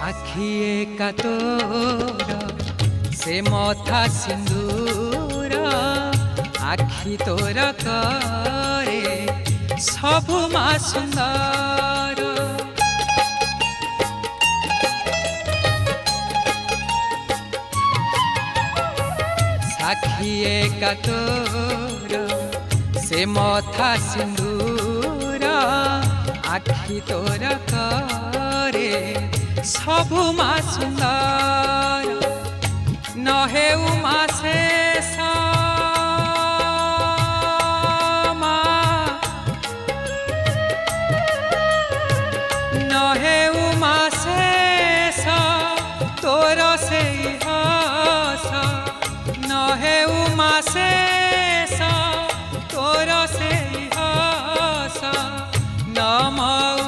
আখিয়ে কাতর সে মথা সিন্দুর আখি তোর করে সবু মা সুন্দর সাখিয়ে কাতর সে মথা সিন্দুর আখি তোর করে সবু মা সুন্দর নহেউ মা শেষ মা নহেউ মা শেষ তোর সেই হাস নহেউ মা শেষ তোর সেই হাস নমঃ